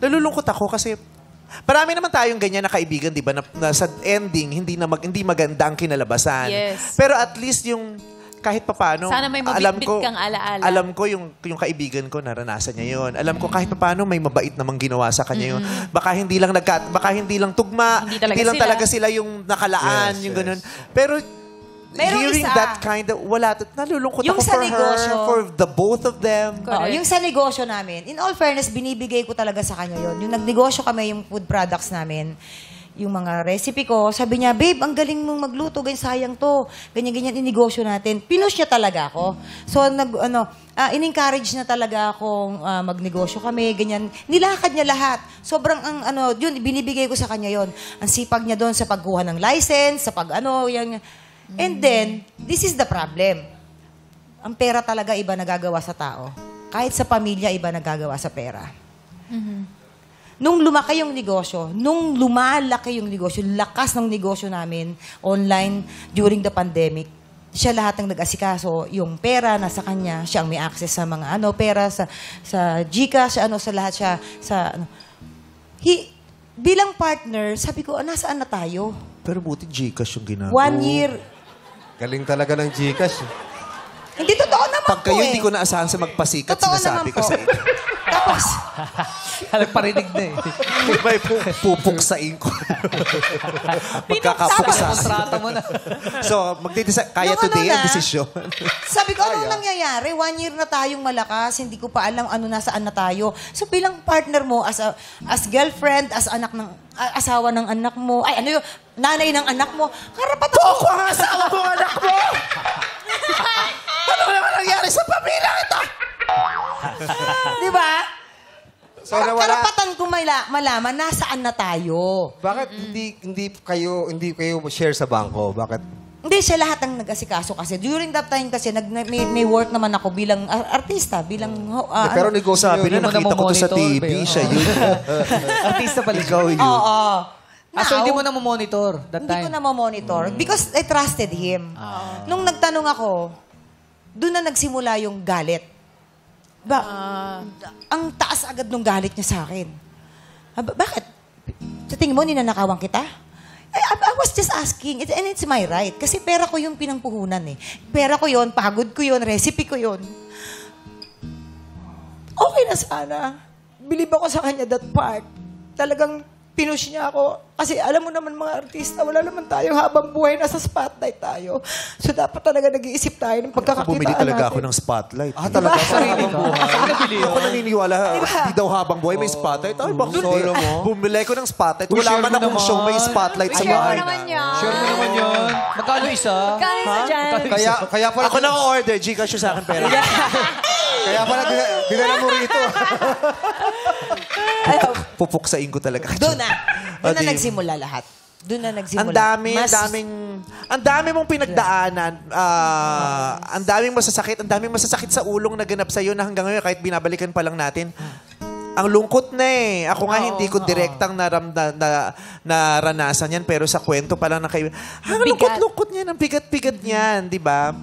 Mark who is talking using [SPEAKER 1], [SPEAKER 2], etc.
[SPEAKER 1] nalulungkot ako kasi marami naman tayong ganyan na kaibigan, di ba, na sa ending, hindi maganda ang kinalabasan.
[SPEAKER 2] Yes.
[SPEAKER 1] Pero at least yung kahit papaano,
[SPEAKER 2] sana may mabitbit kang alaala.
[SPEAKER 1] Alam ko yung kaibigan ko, naranasan niya yun. Alam ko kahit papaano may mabait namang ginawa sa kanya yun. Baka hindi lang tugma, hindi lang talaga sila yung nakalaan, yung ganun. Pero hearing that kind of, nalulungkot ako for her, for the both of them.
[SPEAKER 3] Yung sa negosyo namin, in all fairness, binibigay ko talaga sa kanya yun. Yung nagnegosyo kami, yung food products namin, yung mga recipe ko, sabi niya, babe, ang galing mong magluto, ganyan, sayang to. Ganyan-ganyan, inegosyo natin. Pinush niya talaga ako. So, in-encourage na talaga akong magnegosyo kami, ganyan. Nilakad niya lahat. Sobrang, yun, binibigay ko sa kanya yun. Ang sipag niya doon sa pagkuha ng license, sa yan. And then, this is the problem. Ang pera talaga iba nagagawa sa tao. Kahit sa pamilya, iba nagagawa sa pera. Nung lumalaki yung negosyo, lakas ng negosyo namin online during the pandemic, siya lahat ng nag-asikaso, yung pera nasa kanya, siya ang may access sa mga pera sa GCash, sa lahat siya bilang partner, sabi ko, nasaan na tayo?
[SPEAKER 1] Pero buti Gcash yung ginagawa.
[SPEAKER 3] 1 year.
[SPEAKER 4] Galing talaga ng Gcash.
[SPEAKER 3] Hindi, totoo naman
[SPEAKER 1] Pag kayo hindi ko naasahan sa magpasikat,
[SPEAKER 3] totoo
[SPEAKER 1] sinasabi ko
[SPEAKER 3] naman
[SPEAKER 1] sa inyo.
[SPEAKER 3] Tapos,
[SPEAKER 5] Nagparinig na eh.
[SPEAKER 1] May pupuksain ko. Magkakapuksa.
[SPEAKER 5] Kontrata mo na.
[SPEAKER 1] So, kaya today ang desisyon.
[SPEAKER 3] Sabi ko, anong nangyayari? 1 year na tayong malakas, hindi ko pa alam nasaan na tayo. So, bilang partner mo, as girlfriend, as asawa ng anak mo, nanay ng anak mo, karapatan mo.
[SPEAKER 1] Ako ang asawa ng anak mo! Ano naman nangyari sa pamilya ito?
[SPEAKER 3] Di ba?
[SPEAKER 4] So,
[SPEAKER 3] karapatan ko malaman nasaan na tayo.
[SPEAKER 4] Bakit hindi kayo share sa bangko? Bakit?
[SPEAKER 3] Hindi, siya lahat ang nag-asikaso kasi. During that time kasi, may work naman ako bilang artista, bilang...
[SPEAKER 4] pero negosyo
[SPEAKER 1] sabi na, nakita ko to sa TV, siya yun.
[SPEAKER 5] Artista pala.
[SPEAKER 1] Ikaw yun.
[SPEAKER 3] Oo.
[SPEAKER 5] So, hindi mo na monitor that time?
[SPEAKER 3] Hindi ko na monitor because I trusted him. Nung nagtanong ako, doon na nagsimula yung galit. Ang taas agad nung galit niya sa akin. Bakit? Sa tingin mo, ninanakawan kita? I was just asking. And it's my right. Kasi pera ko yung pinampuhunan eh. Pera ko yon, pagod ko yon, recipe ko yon. Okay na sana. Believe ako sa kanya that part. Talagang pinush niya ako. Kasi alam mo naman mga artista, wala naman tayo habang buhay nasa spotlight tayo. So dapat talaga nag-iisip tayo ng pagkakakitaan natin.
[SPEAKER 1] Bumili talaga ako ng spotlight.
[SPEAKER 4] Talaga? Sarili mo?
[SPEAKER 1] Ako naniniwala, di daw habang buhay may spotlight. Ay, bakit solo mo? Bumili ko ng spotlight. Wala man akong show may spotlight sa bahay.
[SPEAKER 5] Share mo naman yun. Magkano isa?
[SPEAKER 4] Kaya pala...
[SPEAKER 1] Ako na order. Gcash sa akin pera.
[SPEAKER 4] Kaya pala dinala mo rito.
[SPEAKER 1] Pupuksain ko talaga.
[SPEAKER 3] Doon na nagsimula lahat. Doon na nagsimula.
[SPEAKER 1] Ang dami mong pinagdaanan. Ang daming masasakit sa ulong na ganap sa'yo na hanggang ngayon, kahit binabalikan pa lang natin. Ang lungkot na eh. Ako nga hindi ko direktang naranasan yan, pero sa kwento pa lang na kayo, ang lungkot-lungkot niyan, ang bigat-bigat niyan, di ba?